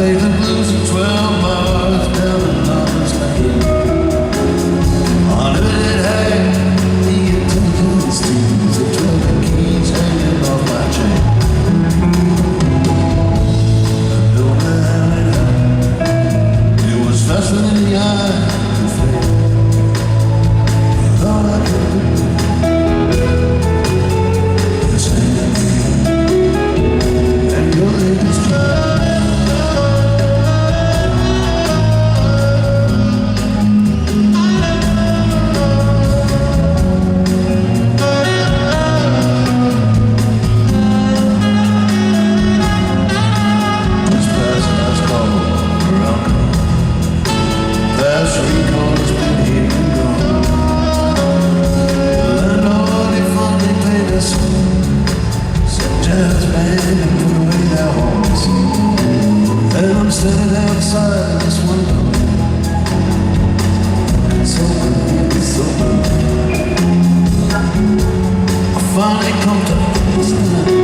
played the blues in 12 bars down in Lover's Lane. On a minute hang, he get to the steams, the 12 keys hanging off my chain. I don't know how it happened. It was faster than the eye could fade. But all I could do is hang and your ladies try. And I'm standing outside this window, consoling, I finally come to understand.